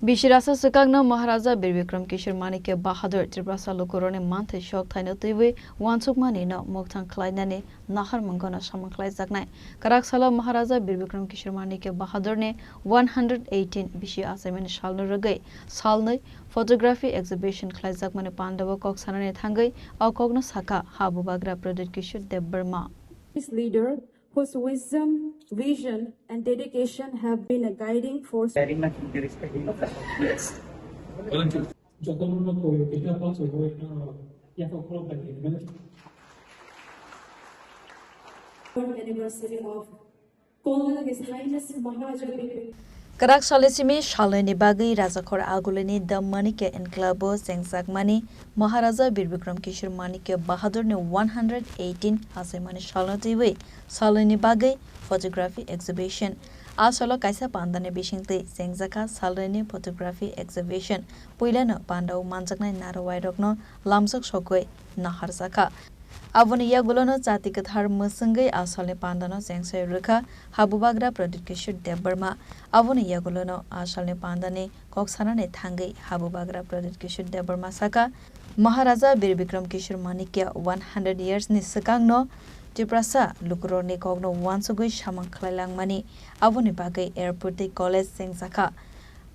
Bishirasa Sakagna Maharaja Birvikram Kishore Manikya Bahadur Triprasa Lokorone Manthe Shok Thaino Tewe Wansukmani no Moktang Klainane Nahar Mangona Samang Klai Zagnai Karaksala Maharaja Birvikram Kishore Manikya Bahadur ne 118 Bishi Asamen Shalno Ragai Salnai Photography Exhibition Klai Zagmane Pandava Kok Sanane Thangai Aukogna Saka Habu Bagra Pradit Kishore Deb Burma. This leader whose wisdom, vision, and dedication have been a guiding force. Very much interested in yes. Anniversary of Kolkata His Highness Maharaja Birvikram. Karak Salesimi Shalani Bagi Razakor Agulani the Manikya Enclavo Sengzagmani Maharaja Birvikram Kishore Manikya Bahadur ne 118 Hasemani Shalatiwe Salani Bagi Photography Exhibition Asolo Kaisa Pandane Bishingte Sengzaka Salani Photography Exhibition Puilano Pandau Manjakna Narawairokno Lamsak Shokwe Naharsaka Avoni Yagulano Zatikathar Musangai Asale Pandano Sengsai Ruka Habubagra Pradit Kishore Deb Burma Avoni Yagulano Asale Pandane Koksanane Thangai Habubagra Pradit Kishore Deb Burma Saka Maharaja Birvikram Kishore Manikya 100 years ni Sakangno Tiprasa Lukro ne Kogno Wansugui Shamang Klailang Mani Avoni Bagai Airport College Sengsaka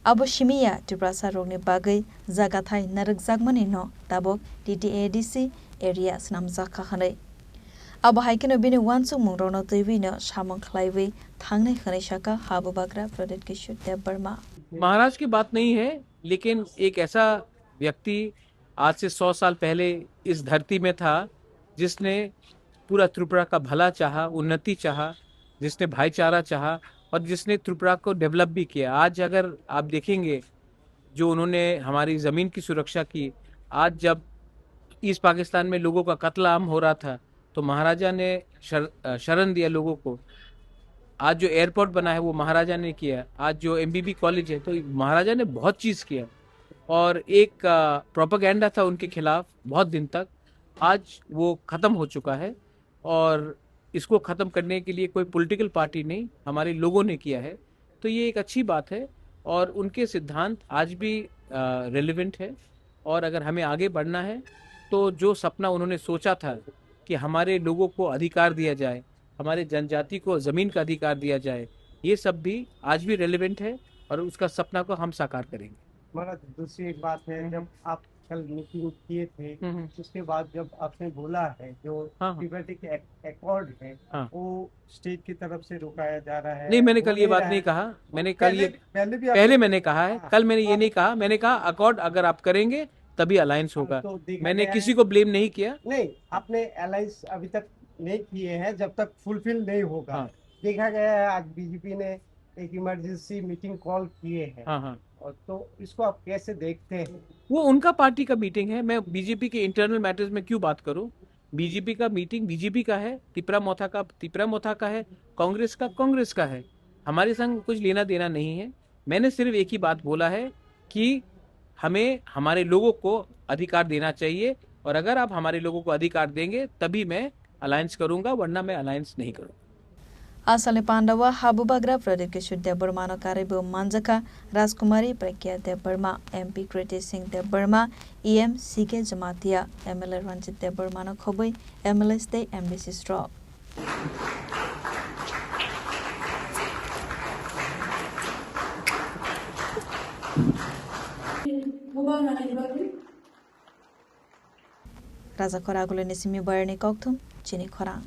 Abu Shimiya Tiprasa Rogni Bagai Zagathai Narak Zagmani no Tabok DTADC area Snam Zakahane Abu Haiken Bini Wansu Mungrono Devino Shamang Klaiwe Tangne Khanishaka Habu Bagra Pradit Kishore Deb Burma. महाराज की बात नहीं है, लेकिन एक ऐसा व्यक्ति आज से 100 साल पहले इस धरती में था जिसने पूरा त्रिपुरा का भला चाहा, उन्नति चाहा, जिसने भाईचारा चाहा और जिसने त्रिपुरा को डेवलप भी किया। आज अगर आप देखेंगे जो उन्होंने हमारी ज़मीन की सुरक्षा की, आज जब ईस्ट पाकिस्तान में लोगों का कत्ल आम हो रहा था तो महाराजा ने शरण दिया लोगों को। आज जो एयरपोर्ट बना है वो महाराजा ने किया। आज जो एमबीबी कॉलेज है तो महाराजा ने बहुत चीज़ किया और एक प्रोपेगेंडा था उनके खिलाफ बहुत दिन तक, आज वो ख़त्म हो चुका है और इसको ख़त्म करने के लिए कोई पॉलिटिकल पार्टी नहीं, हमारे लोगों ने किया है। तो ये एक अच्छी बात है और उनके सिद्धांत आज भी रेलेवेंट है और अगर हमें आगे बढ़ना है तो जो सपना उन्होंने सोचा था कि हमारे लोगों को अधिकार दिया जाए, हमारे जनजाति को ज़मीन का अधिकार दिया जाए, ये सब भी आज भी रेलेवेंट है और उसका सपना को हम साकार करेंगे। महाराज दूसरी एक बात है, जब आप कल मीटिंग किए थे उसके बाद जब आपने बोला है जो टिबेटिक एकॉर्ड है वो स्टेट की तरफ से रुकाया जा रहा है। नहीं, मैंने कल ये बात नहीं कहा। मैंने कल ये पहले मैंने कहा है, कल मैंने ये नहीं कहा। मैंने कहा अकॉर्ड अगर आप करेंगे तभी अलायंस होगा। तो मैंने किसी को ब्लेम नहीं किया। नहीं, आपने अलायंस अभी तक नहीं किए हैं जब तक फुलफिल नहीं होगा। देखा गया है आज बीजेपी ने एक इमरजेंसी मीटिंग कॉल किए हैं। और तो इसको आप कैसे देखते हैं? वो उनका पार्टी का मीटिंग है, मैं बीजेपी के इंटरनल मैटर्स में क्यों बात करूं? बीजेपी का मीटिंग बीजेपी का है, तिपरा मोथा का है, कांग्रेस का है। हमारे संग कुछ लेना देना नहीं है। मैंने सिर्फ एक ही बात बोला है कि हमें हमारे लोगों को अधिकार देना चाहिए और अगर आप हमारे लोगों को अधिकार देंगे तभी मैं अलायंस करूंगा, वरना मैं अलायंस नहीं करूंगा। Asale Pandava Habubagra Pradit Kishore Deb Burma no Karibu Manjaka Rajkumari Prakya Deb Burma MP Kriti Singh Deb Burma EM CK Jamatia MLA Ranjit Deb Burma no Khobui MLA State MBC Straw Raja Koragule Nisimi Barni Koktum Chini Korang